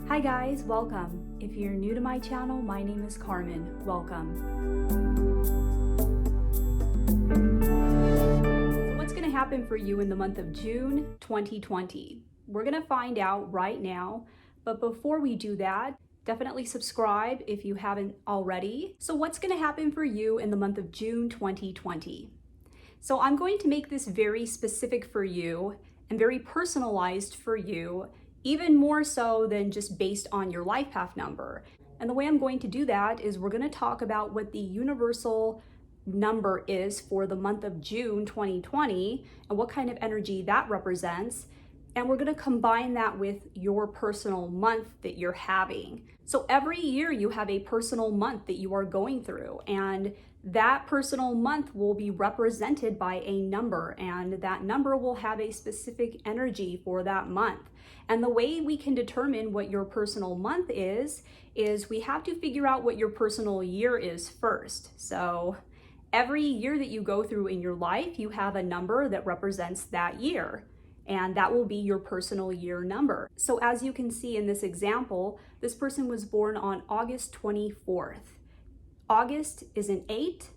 Hi guys, welcome. If you're new to my channel, my name is Carmen. Welcome. So what's going to happen for you in the month of June 2020? We're going to find out right now, but before we do that, definitely subscribe if you haven't already. So what's going to happen for you in the month of June 2020? So I'm going to make this very specific for you and very personalized for you, even more so than just based on your life path number. And the way I'm going to do that is we're going to talk about what the universal number is for the month of June 2020 and what kind of energy that represents. And we're going to combine that with your personal month that you're having. So every year you have a personal month that you are going through, and that personal month will be represented by a number, and that number will have a specific energy for that month. And the way we can determine what your personal month is we have to figure out what your personal year is first. So every year that you go through in your life, you have a number that represents that year, and that will be your personal year number. So as you can see in this example, this person was born on August 24th. August is an 8,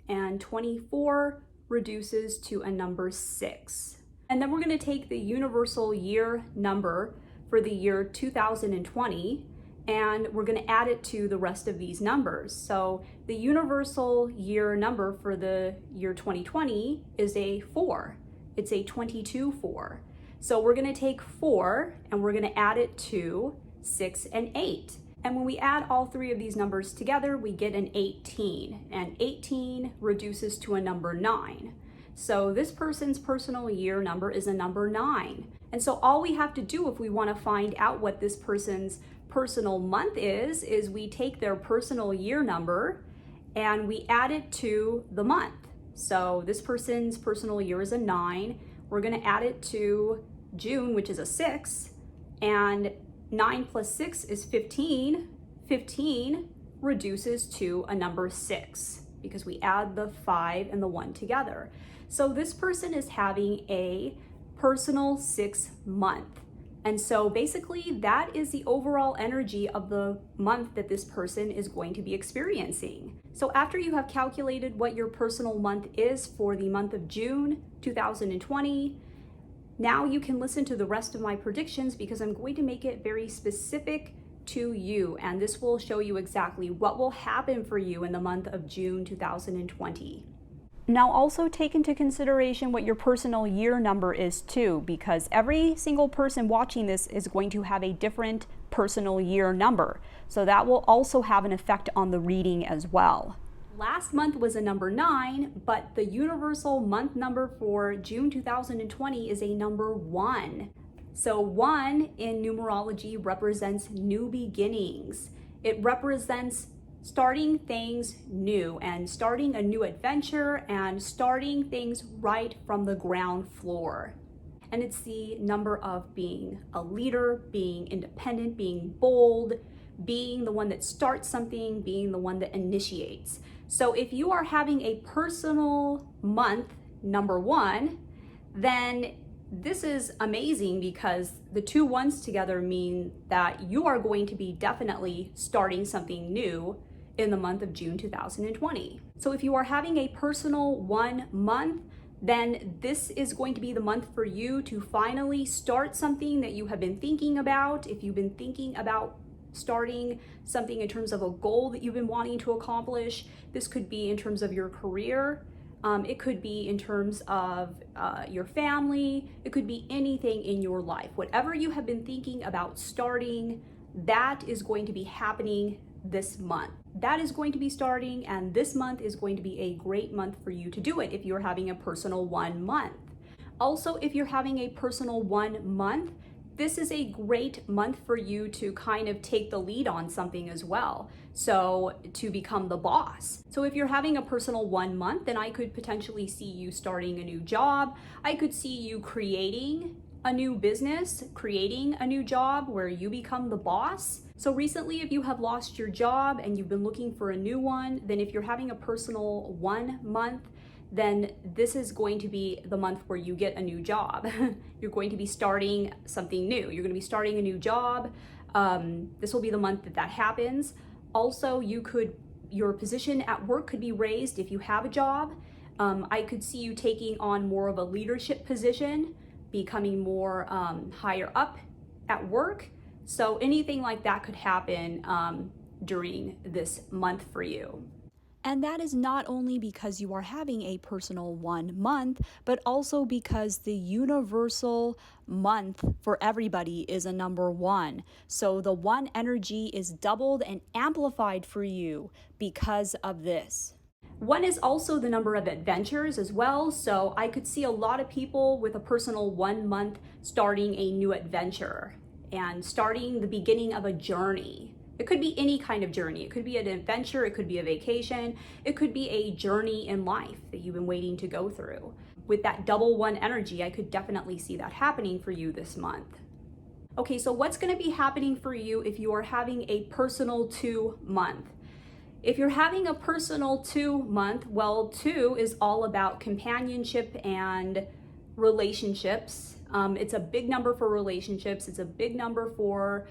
and 24 reduces to a number 6. And then we're going to take the universal year number for the year 2020, and we're going to add it to the rest of these numbers. So the universal year number for the year 2020 is a 4. It's a 22-4. So we're going to take 4 and we're going to add it to 6 and 8. And when we add all three of these numbers together, we get an 18. And 18 reduces to a number 9. So this person's personal year number is a number 9. And so all we have to do if we want to find out what this person's personal month is we take their personal year number and we add it to the month. So this person's personal year is a 9. We're going to add it to June, which is a 6. And 9 plus 6 is 15. 15 reduces to a number 6 because we add the 5 and the 1 together. So this person is having a personal 6 month. And so basically that is the overall energy of the month that this person is going to be experiencing. So after you have calculated what your personal month is for the month of June 2020, now you can listen to the rest of my predictions because I'm going to make it very specific to you, and this will show you exactly what will happen for you in the month of June 2020. Now also take into consideration what your personal year number is too, because every single person watching this is going to have a different personal year number. So that will also have an effect on the reading as well. Last month was a number 9, but the universal month number for June 2020 is a number 1. So 1 in numerology represents new beginnings. It represents starting things new and starting a new adventure and starting things right from the ground floor. And it's the number of being a leader, being independent, being bold, being the one that starts something, being the one that initiates. So if you are having a personal month, number 1, then this is amazing because the two ones together mean that you are going to be definitely starting something new in the month of June 2020. So if you are having a personal 1 month, then this is going to be the month for you to finally start something that you have been thinking about. If you've been thinking about starting something in terms of a goal that you've been wanting to accomplish, this could be in terms of your career. It could be in terms of your family. It could be anything in your life. Whatever you have been thinking about starting, that is going to be happening this month. That is going to be starting, and this month is going to be a great month for you to do it if you're having a personal 1 month. Also, if you're having a personal 1 month, this is a great month for you to kind of take the lead on something as well. So to become the boss. So if you're having a personal 1 month, then I could potentially see you starting a new job. I could see you creating a new business, creating a new job where you become the boss. So recently, if you have lost your job and you've been looking for a new one, then if you're having a personal 1 month, then this is going to be the month where you get a new job. You're going to be starting something new. You're going to be starting a new job. This will be the month that that happens. Also, your position at work could be raised if you have a job. I could see you taking on more of a leadership position, becoming more higher up at work. So anything like that could happen during this month for you. And that is not only because you are having a personal 1 month, but also because the universal month for everybody is a number 1. So the 1 energy is doubled and amplified for you because of this. 1 is also the number of adventures as well. So I could see a lot of people with a personal 1 month starting a new adventure and starting the beginning of a journey. It could be any kind of journey. It could be an adventure, it could be a vacation, it could be a journey in life that you've been waiting to go through. With that double 1 energy, I could definitely see that happening for you this month. Okay, so what's gonna be happening for you if you are having a personal 2 month? If you're having a personal 2 month, well, 2 is all about companionship and relationships. It's a big number for relationships. It's a big number for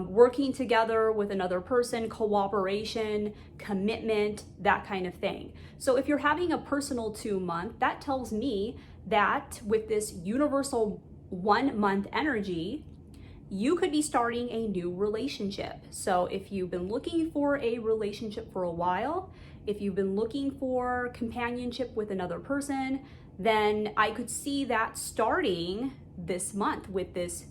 working together with another person, cooperation, commitment, that kind of thing. So if you're having a personal 2 month, that tells me that with this universal 1 month energy, you could be starting a new relationship. So if you've been looking for a relationship for a while, if you've been looking for companionship with another person, then I could see that starting this month with this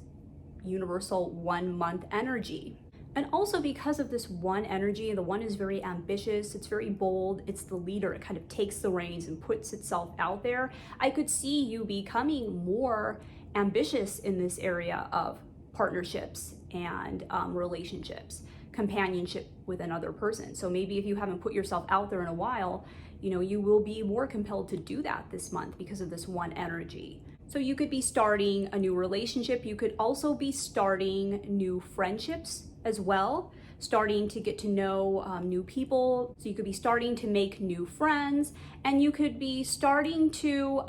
universal 1 month energy. And also because of this 1 energy, the 1 is very ambitious, it's very bold, it's the leader, it kind of takes the reins and puts itself out there. I could see you becoming more ambitious in this area of partnerships and relationships, companionship with another person. So maybe if you haven't put yourself out there in a while, you will be more compelled to do that this month because of this 1 energy. So you could be starting a new relationship. You could also be starting new friendships as well, starting to get to know new people. So you could be starting to make new friends, and you could be starting to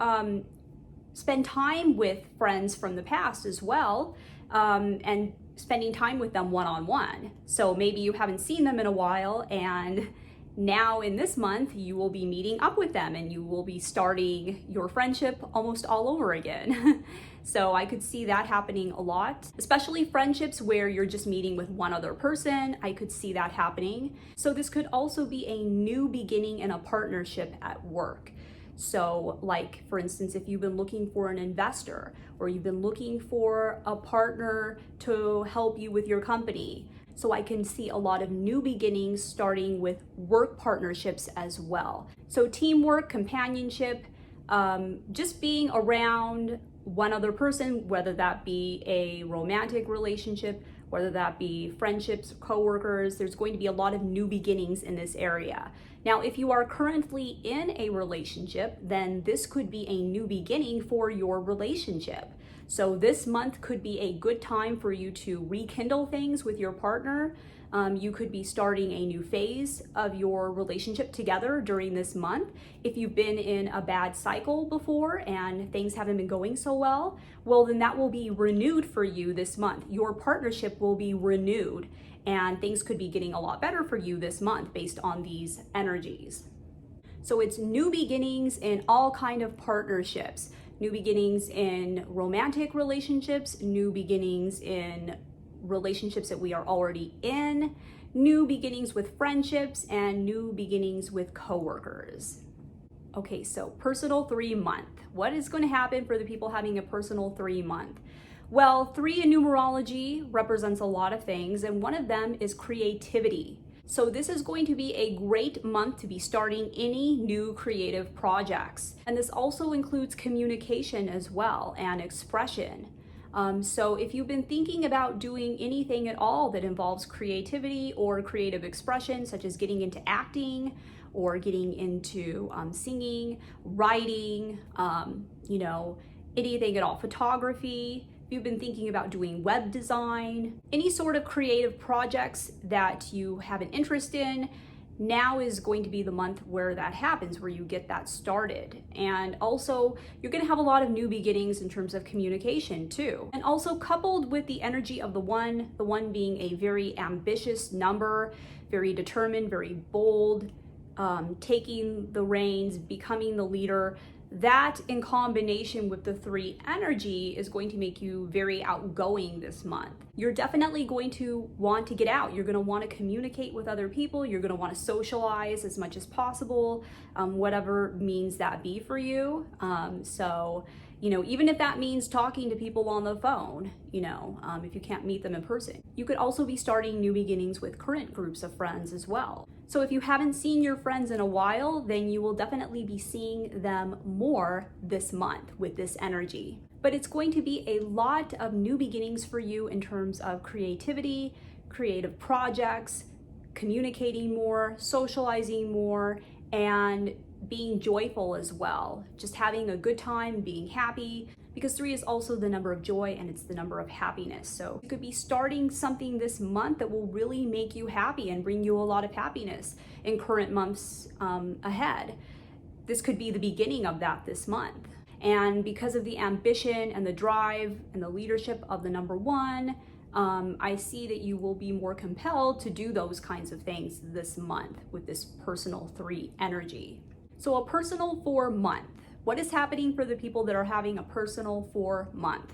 spend time with friends from the past as well, and spending time with them one-on-one. So maybe you haven't seen them in a while, and now in this month, you will be meeting up with them and you will be starting your friendship almost all over again. So I could see that happening a lot, especially friendships where you're just meeting with one other person. I could see that happening. So this could also be a new beginning in a partnership at work. So like, for instance, if you've been looking for an investor or you've been looking for a partner to help you with your company, so I can see a lot of new beginnings starting with work partnerships as well. So teamwork, companionship, just being around one other person, whether that be a romantic relationship, whether that be friendships, coworkers, there's going to be a lot of new beginnings in this area. Now, if you are currently in a relationship, then this could be a new beginning for your relationship. So this month could be a good time for you to rekindle things with your partner. You could be starting a new phase of your relationship together during this month. If you've been in a bad cycle before and things haven't been going so well, then that will be renewed for you this month. Your partnership will be renewed and things could be getting a lot better for you this month based on these energies. So it's new beginnings in all kind of partnerships. New beginnings in romantic relationships, new beginnings in relationships that we are already in, new beginnings with friendships, and new beginnings with coworkers. Okay, so personal 3 month. What is going to happen for the people having a personal 3 month? Well, 3 in numerology represents a lot of things, and one of them is creativity. So this is going to be a great month to be starting any new creative projects. And this also includes communication as well and expression. So if you've been thinking about doing anything at all that involves creativity or creative expression, such as getting into acting or getting into singing, writing, anything at all, photography, you've been thinking about doing web design, any sort of creative projects that you have an interest in, now is going to be the month where that happens, where you get that started. And also, you're going to have a lot of new beginnings in terms of communication too. And also coupled with the energy of the one being a very ambitious number, very determined, very bold, taking the reins, becoming the leader, that in combination with the 3 energy is going to make you very outgoing this month. You're definitely going to want to get out. You're going to want to communicate with other people. You're going to want to socialize as much as possible, whatever means that be for you. So, even if that means talking to people on the phone, if you can't meet them in person. You could also be starting new beginnings with current groups of friends as well. So if you haven't seen your friends in a while, then you will definitely be seeing them more this month with this energy. But it's going to be a lot of new beginnings for you in terms of creativity, creative projects, communicating more, socializing more, and being joyful as well. Just having a good time, being happy, because 3 is also the number of joy and it's the number of happiness. So you could be starting something this month that will really make you happy and bring you a lot of happiness in current months ahead. This could be the beginning of that this month. And because of the ambition and the drive and the leadership of the number 1, I see that you will be more compelled to do those kinds of things this month with this personal 3 energy. So a personal 4 month. What is happening for the people that are having a personal 4 month?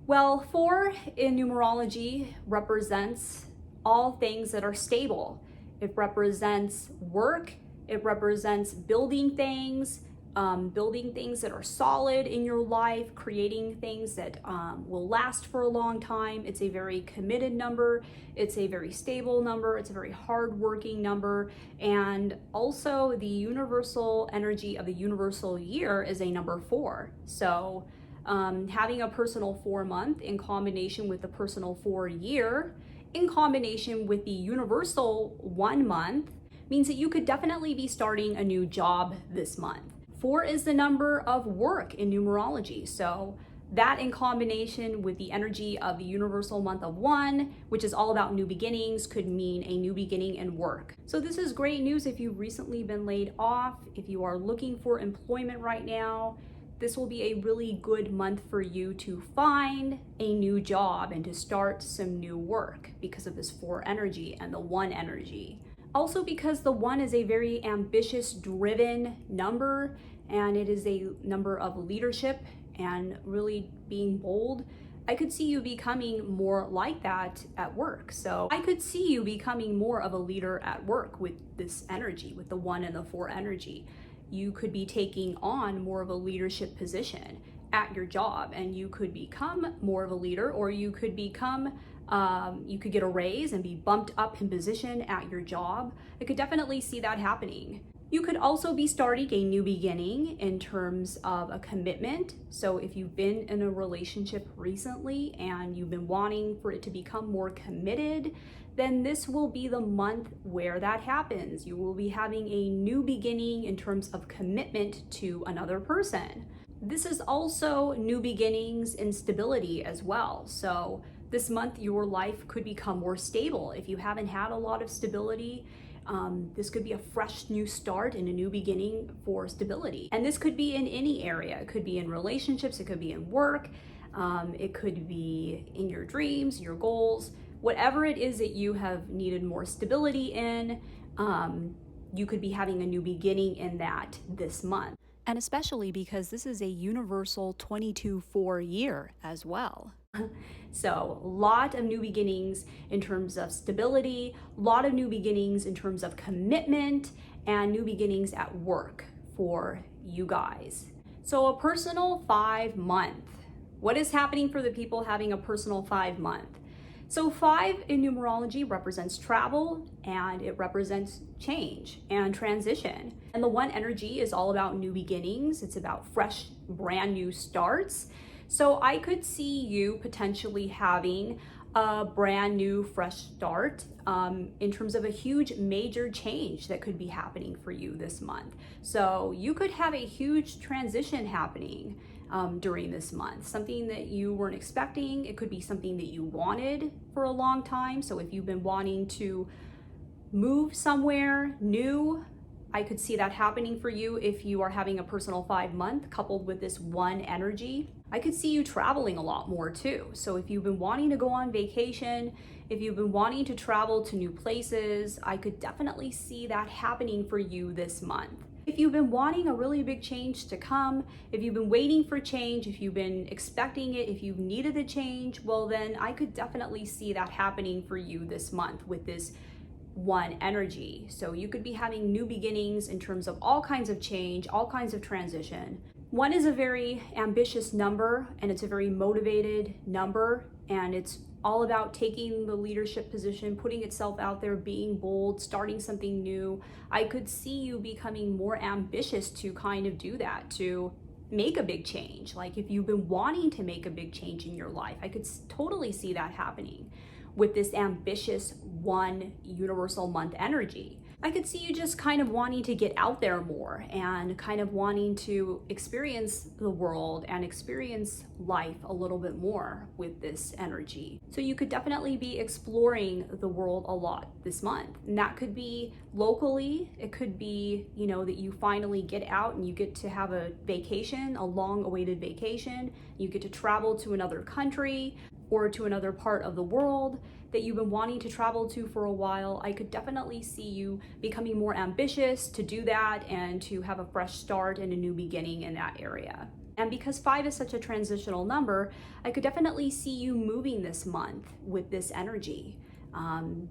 Well, 4 in numerology represents all things that are stable. It represents work. It represents building things that are solid in your life, creating things that will last for a long time. It's a very committed number. It's a very stable number. It's a very hardworking number. And also the universal energy of the universal year is a number 4. So having a personal 4 month in combination with the personal 4 year, in combination with the universal 1 month, means that you could definitely be starting a new job this month. 4 is the number of work in numerology. So that in combination with the energy of the universal month of 1, which is all about new beginnings, could mean a new beginning in work. So this is great news if you've recently been laid off, if you are looking for employment right now. This will be a really good month for you to find a new job and to start some new work because of this 4 energy and the 1 energy. Also because the 1 is a very ambitious, driven number, and it is a number of leadership and really being bold. I could see you becoming more like that at work. So I could see you becoming more of a leader at work with this energy, with the 1 and the 4 energy. You could be taking on more of a leadership position at your job, and you could become more of a leader, or you could become you could get a raise and be bumped up in position at your job. I could definitely see that happening. You could also be starting a new beginning in terms of a commitment. So if you've been in a relationship recently and you've been wanting for it to become more committed, then this will be the month where that happens. You will be having a new beginning in terms of commitment to another person. This is also new beginnings in stability as well. So this month, your life could become more stable. If you haven't had a lot of stability, this could be a fresh new start and a new beginning for stability. And this could be in any area. It could be in relationships, it could be in work, it could be in your dreams, your goals, whatever it is that you have needed more stability in, you could be having a new beginning in that this month. And especially because this is a universal 22-4 year as well. So a lot of new beginnings in terms of stability, a lot of new beginnings in terms of commitment, and new beginnings at work for you guys. So a personal 5 month. What is happening for the people having a personal 5 month? So 5 in numerology represents travel, and it represents change and transition. And the 1 energy is all about new beginnings. It's about fresh, brand new starts. So I could see you potentially having a brand new fresh start in terms of a huge major change that could be happening for you this month. So you could have a huge transition happening during this month, something that you weren't expecting. It could be something that you wanted for a long time. So if you've been wanting to move somewhere new. I could see that happening for you if you are having a personal 5 month coupled with this 1 energy. I could see you traveling a lot more too. So if you've been wanting to go on vacation, if you've been wanting to travel to new places, I could definitely see that happening for you this month. If you've been wanting a really big change to come, if you've been waiting for change, if you've been expecting it, if you've needed a change, well then I could definitely see that happening for you this month with this 1 energy. So you could be having new beginnings in terms of all kinds of change, all kinds of transition. 1 is a very ambitious number, and it's a very motivated number, and it's all about taking the leadership position, putting itself out there, being bold, starting something new. I could see you becoming more ambitious to kind of do that, to make a big change. Like if you've been wanting to make a big change in your life, I could totally see that happening with this ambitious 1 universal month energy. I could see you just kind of wanting to get out there more and kind of wanting to experience the world and experience life a little bit more with this energy. So you could definitely be exploring the world a lot this month. And that could be locally, it could be, that you finally get out and you get to have a vacation, a long awaited vacation. You get to travel to another country or to another part of the world that you've been wanting to travel to for a while. I could definitely see you becoming more ambitious to do that and to have a fresh start and a new beginning in that area. And because 5 is such a transitional number, I could definitely see you moving this month with this energy. And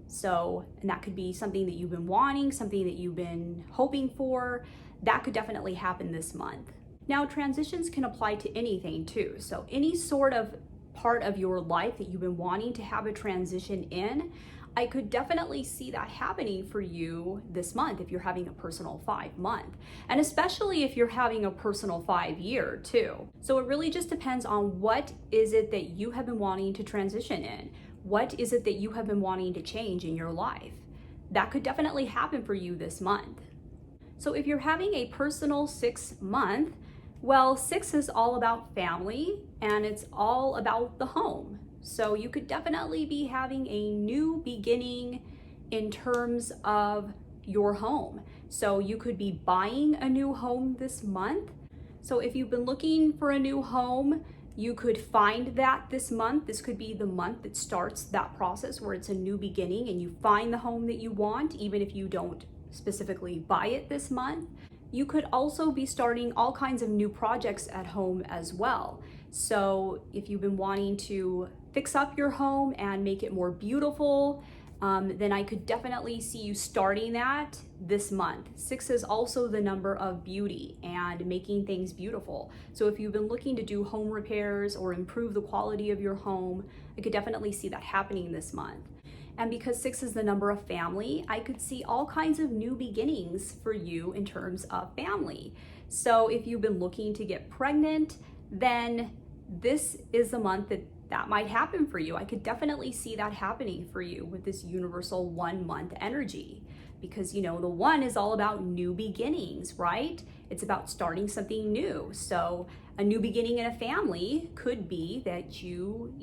that could be something that you've been wanting, something that you've been hoping for. That could definitely happen this month. Now, transitions can apply to anything too. So any sort of part of your life that you've been wanting to have a transition in, I could definitely see that happening for you this month if you're having a personal 5 month, and especially if you're having a personal 5 year too. So it really just depends on what is it that you have been wanting to transition in. What is it that you have been wanting to change in your life? That could definitely happen for you this month. So if you're having a personal 6 month, well, 6 is all about family and it's all about the home. So you could definitely be having a new beginning in terms of your home. So you could be buying a new home this month. So if you've been looking for a new home, you could find that this month. This could be the month that starts that process where it's a new beginning and you find the home that you want, even if you don't specifically buy it this month. You could also be starting all kinds of new projects at home as well. So if you've been wanting to fix up your home and make it more beautiful, then I could definitely see you starting that this month. 6 is also the number of beauty and making things beautiful. So if you've been looking to do home repairs or improve the quality of your home, I could definitely see that happening this month. And because 6 is the number of family, I could see all kinds of new beginnings for you in terms of family. So if you've been looking to get pregnant, then this is the month that might happen for you. I could definitely see that happening for you with this universal 1 month energy. Because the 1 is all about new beginnings, right? It's about starting something new. So a new beginning in a family could be that you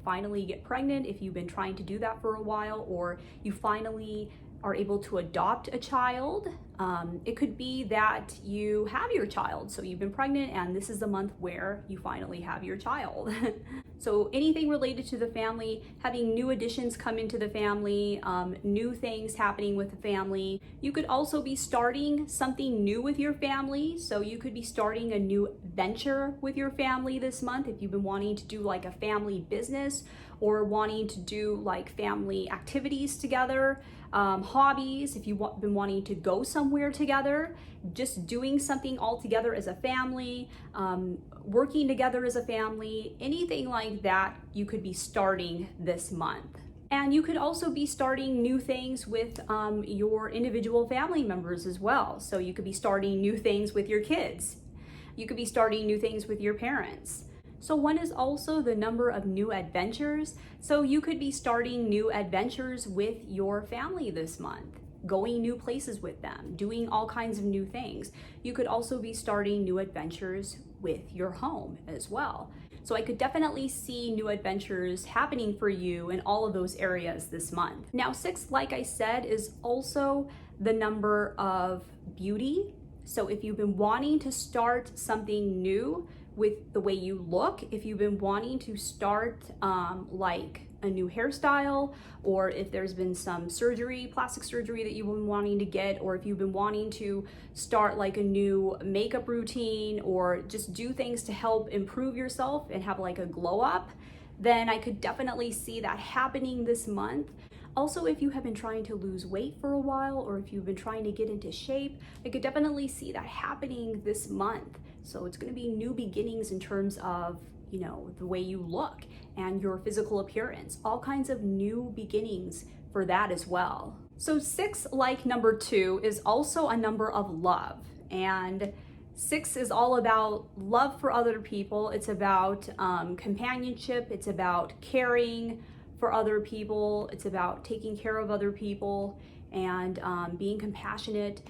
finally get pregnant if you've been trying to do that for a while, or you finally are able to adopt a child. It could be that you have your child, so you've been pregnant and this is the month where you finally have your child. So anything related to the family, having new additions come into the family, new things happening with the family. You could also be starting something new with your family. So you could be starting a new venture with your family this month if you've been wanting to do like a family business or wanting to do like family activities together, hobbies, if you've been wanting to go somewhere together, just doing something all together as a family, working together as a family, anything like that, you could be starting this month. And you could also be starting new things with your individual family members as well. So you could be starting new things with your kids. You could be starting new things with your parents. So 1 is also the number of new adventures. So you could be starting new adventures with your family this month, going new places with them, doing all kinds of new things. You could also be starting new adventures with your home as well. So I could definitely see new adventures happening for you in all of those areas this month. Now, 6, like I said, is also the number of beauty. So if you've been wanting to start something new with the way you look, if you've been wanting to start like a new hairstyle, or if there's been some surgery, plastic surgery that you've been wanting to get, or if you've been wanting to start like a new makeup routine, or just do things to help improve yourself and have like a glow up, then I could definitely see that happening this month. Also, if you have been trying to lose weight for a while, or if you've been trying to get into shape, I could definitely see that happening this month. So it's going to be new beginnings in terms of, you know, the way you look and your physical appearance, all kinds of new beginnings for that as well. So 6, like number 2, is also a number of love, and 6 is all about love for other people. It's about companionship. It's about caring for other people. It's about taking care of other people and being compassionate.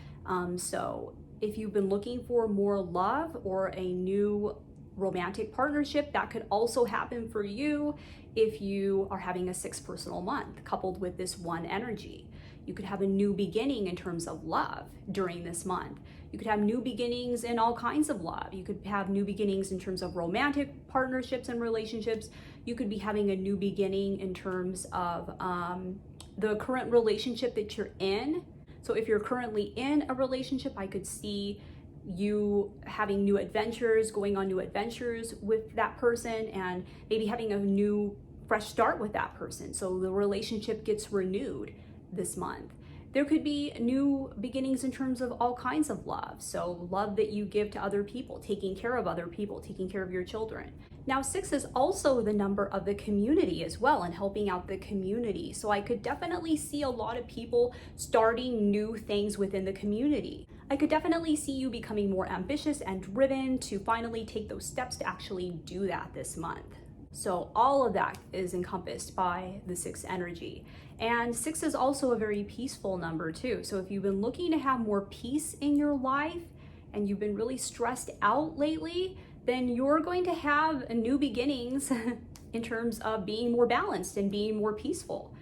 So if you've been looking for more love or a new romantic partnership, that could also happen for you if you are having a 6 personal month coupled with this 1 energy. You could have a new beginning in terms of love during this month. You could have new beginnings in all kinds of love. You could have new beginnings in terms of romantic partnerships and relationships. You could be having a new beginning in terms of the current relationship that you're in. So if you're currently in a relationship, I could see you having new adventures, going on new adventures with that person, and maybe having a new fresh start with that person. So the relationship gets renewed this month. There could be new beginnings in terms of all kinds of love. So love that you give to other people, taking care of other people, taking care of your children. Now 6 is also the number of the community as well, and helping out the community. So I could definitely see a lot of people starting new things within the community. I could definitely see you becoming more ambitious and driven to finally take those steps to actually do that this month. So all of that is encompassed by the 6 energy. And 6 is also a very peaceful number too. So if you've been looking to have more peace in your life and you've been really stressed out lately, then you're going to have new beginnings in terms of being more balanced and being more peaceful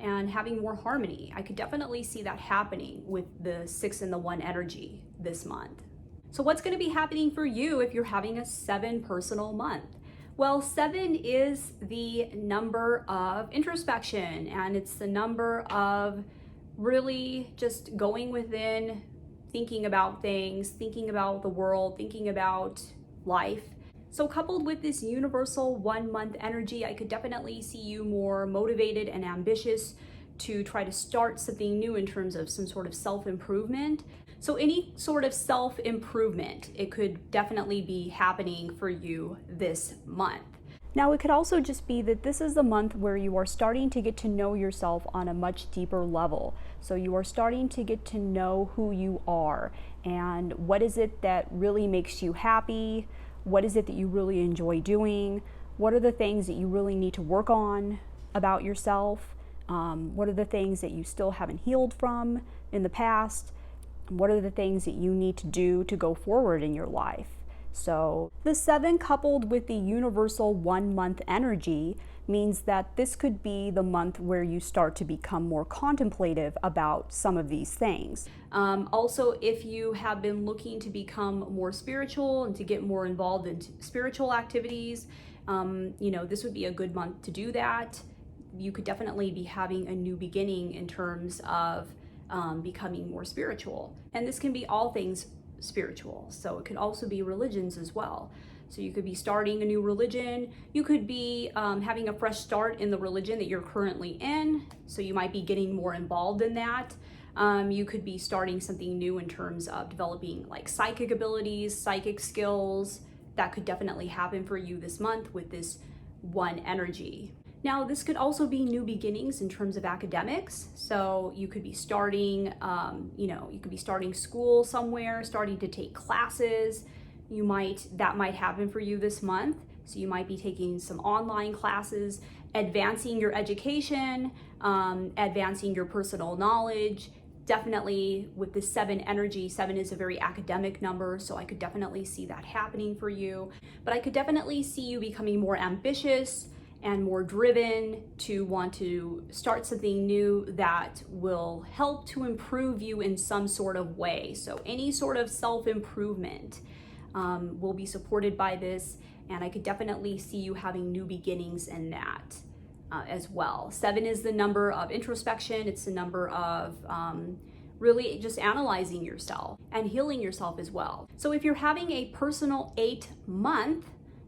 and having more harmony. I could definitely see that happening with the 6 and the 1 energy this month. So what's going to be happening for you if you're having a 7 personal month? Well, 7 is the number of introspection, and it's the number of really just going within, thinking about things, thinking about the world, thinking about life. So coupled with this universal 1 month energy, I could definitely see you more motivated and ambitious to try to start something new in terms of some sort of self-improvement. So any sort of self-improvement, it could definitely be happening for you this month. Now, it could also just be that this is the month where you are starting to get to know yourself on a much deeper level. So you are starting to get to know who you are and what is it that really makes you happy, what is it that you really enjoy doing, what are the things that you really need to work on about yourself, what are the things that you still haven't healed from in the past, what are the things that you need to do to go forward in your life. So the 7 coupled with the universal 1 month energy means that this could be the month where you start to become more contemplative about some of these things. Also, if you have been looking to become more spiritual and to get more involved in spiritual activities, this would be a good month to do that. You could definitely be having a new beginning in terms of becoming more spiritual. And this can be all things spiritual. So it could also be religions as well. So you could be starting a new religion. You could be having a fresh start in the religion that you're currently in. So you might be getting more involved in that. You could be starting something new in terms of developing like psychic abilities, psychic skills. That could definitely happen for you this month with this 1 energy. Now, this could also be new beginnings in terms of academics. So you could be starting, you could be starting school somewhere, starting to take classes. That might happen for you this month. So you might be taking some online classes, advancing your education, advancing your personal knowledge, Definitely with the 7 energy, 7 is a very academic number, so I could definitely see that happening for you. But I could definitely see you becoming more ambitious and more driven to want to start something new that will help to improve you in some sort of way. So any sort of self-improvement will be supported by this, and I could definitely see you having new beginnings in that as well. 7 is the number of introspection. It's the number of really just analyzing yourself and healing yourself as well. So if you're having a personal 8 month,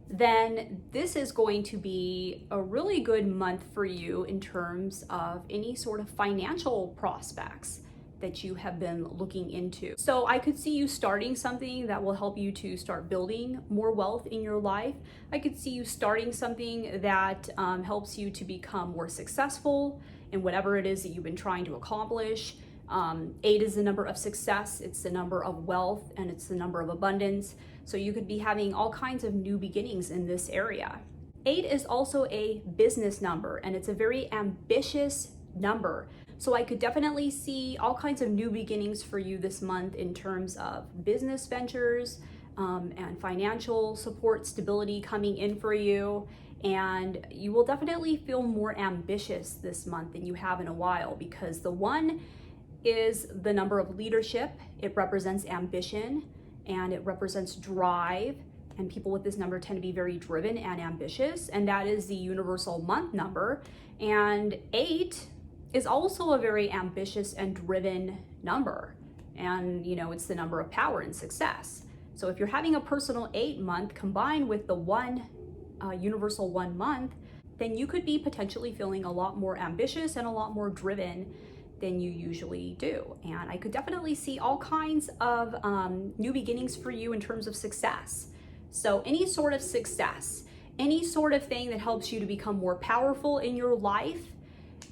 then this is going to be a really good month for you in terms of any sort of financial prospects that you have been looking into. So I could see you starting something that will help you to start building more wealth in your life. I could see you starting something that helps you to become more successful in whatever it is that you've been trying to accomplish. 8 is the number of success, it's the number of wealth, and it's the number of abundance. So you could be having all kinds of new beginnings in this area. 8 is also a business number, and it's a very ambitious number. So I could definitely see all kinds of new beginnings for you this month in terms of business ventures and financial support, stability coming in for you. And you will definitely feel more ambitious this month than you have in a while, because the 1 is the number of leadership. It represents ambition and it represents drive. And people with this number tend to be very driven and ambitious. And that is the universal month number. And 8 is also a very ambitious and driven number. And it's the number of power and success. So if you're having a personal 8 month combined with the 1 universal 1 month, then you could be potentially feeling a lot more ambitious and a lot more driven than you usually do. And I could definitely see all kinds of new beginnings for you in terms of success. So any sort of success, any sort of thing that helps you to become more powerful in your life,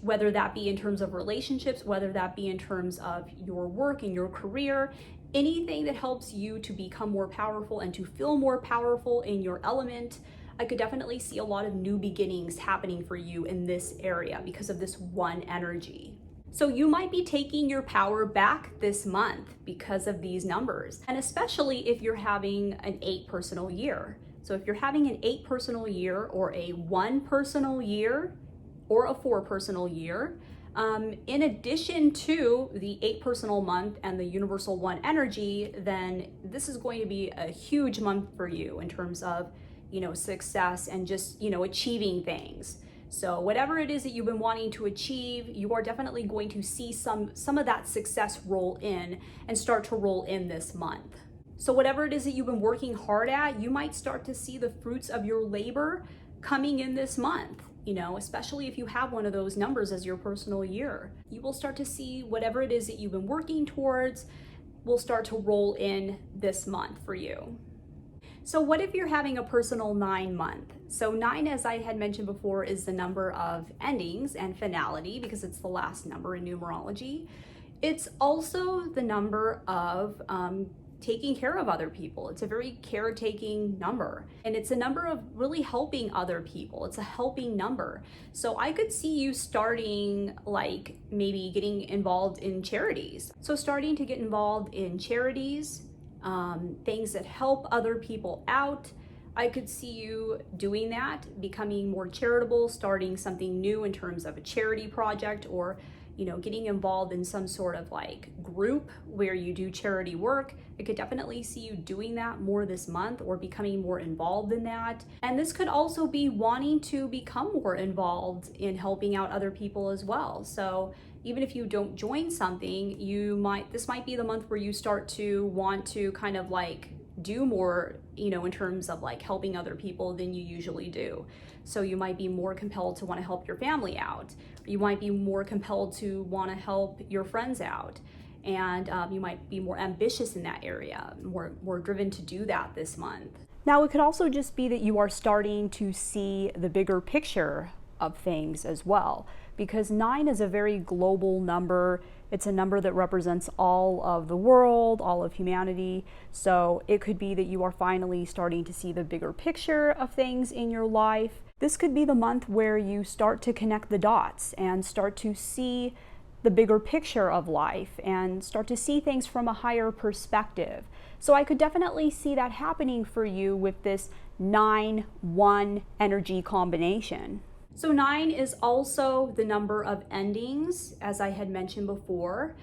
whether that be in terms of relationships, whether that be in terms of your work and your career, anything that helps you to become more powerful and to feel more powerful in your element, I could definitely see a lot of new beginnings happening for you in this area because of this 1 energy. So you might be taking your power back this month because of these numbers, and especially if you're having an 8 personal year. So if you're having an 8 personal year or a 1 personal year or a 4 personal year, in addition to the 8 personal month and the universal 1 energy, then this is going to be a huge month for you in terms of, success and just, achieving things. So whatever it is that you've been wanting to achieve, you are definitely going to see some of that success roll in and start to roll in this month. So whatever it is that you've been working hard at, you might start to see the fruits of your labor coming in this month, especially if you have one of those numbers as your personal year. You will start to see whatever it is that you've been working towards will start to roll in this month for you. So what if you're having a personal 9 month? So 9, as I had mentioned before, is the number of endings and finality because it's the last number in numerology. It's also the number of taking care of other people. It's a very caretaking number, and it's a number of really helping other people. It's a helping number. So I could see you starting, like, maybe getting involved in charities. So starting to get involved in charities, things that help other people out. I could see you doing that, becoming more charitable, starting something new in terms of a charity project, or getting involved in some sort of like group where you do charity work. I could definitely see you doing that more this month or becoming more involved in that. And this could also be wanting to become more involved in helping out other people as well. So even if you don't join something, this might be the month where you start to want to kind of like do more, in terms of like helping other people than you usually do. So you might be more compelled to want to help your family out. You might be more compelled to want to help your friends out. And you might be more ambitious in that area, more driven to do that this month. Now, it could also just be that you are starting to see the bigger picture of things as well, because 9 is a very global number. It's a number that represents all of the world, all of humanity. So it could be that you are finally starting to see the bigger picture of things in your life. This could be the month where you start to connect the dots and start to see the bigger picture of life and start to see things from a higher perspective. So I could definitely see that happening for you with this 9-1 energy combination. So 9 is also the number of endings, as I had mentioned before.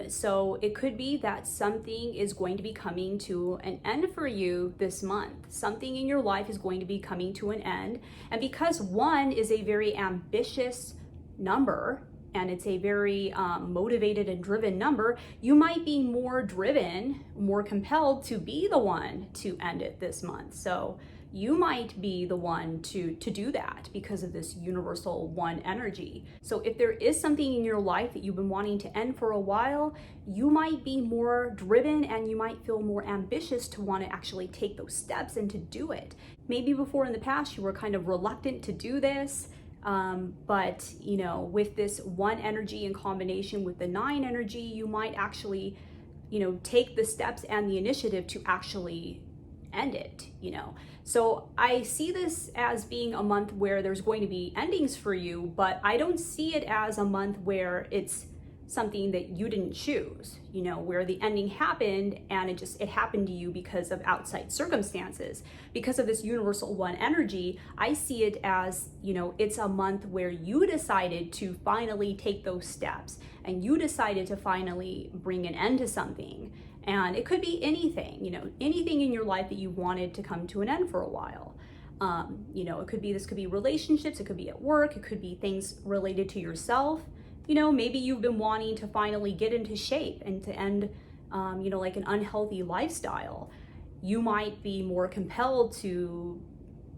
So it could be that something is going to be coming to an end for you this month. Something in your life is going to be coming to an end. And because 1 is a very ambitious number, and it's a very motivated and driven number, you might be more driven, more compelled to be the one to end it this month. So you might be the one to do that because of this universal 1 energy. So if there is something in your life that you've been wanting to end for a while, you might be more driven and you might feel more ambitious to want to actually take those steps and to do it. Maybe before in the past you were kind of reluctant to do this, but you know, with this 1 energy in combination with the 9 energy, you might actually, you know, take the steps and the initiative to actually end it, you know. So I see this as being a month where there's going to be endings for you, but I don't see it as a month where it's something that you didn't choose, you know, where the ending happened and it happened to you because of outside circumstances. Because of this universal 1 energy, I see it as, you know, it's a month where you decided to finally take those steps and you decided to finally bring an end to something. And it could be anything, you know, anything in your life that you wanted to come to an end for a while. You know, this could be relationships, it could be at work, it could be things related to yourself. You know, maybe you've been wanting to finally get into shape and to end, you know, like an unhealthy lifestyle. You might be more compelled to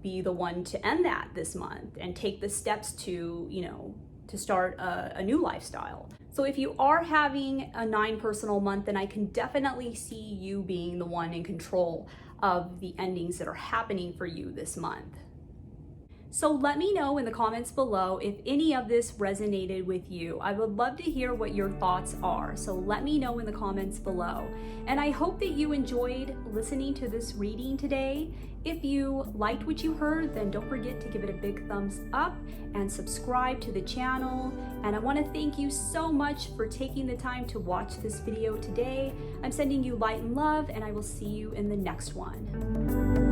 be the one to end that this month and take the steps to, you know, to start a new lifestyle. So if you are having a 9 personal month, then I can definitely see you being the one in control of the endings that are happening for you this month. So let me know in the comments below if any of this resonated with you. I would love to hear what your thoughts are. So let me know in the comments below. And I hope that you enjoyed listening to this reading today. If you liked what you heard, then don't forget to give it a big thumbs up and subscribe to the channel. And I want to thank you so much for taking the time to watch this video today. I'm sending you light and love, and I will see you in the next one.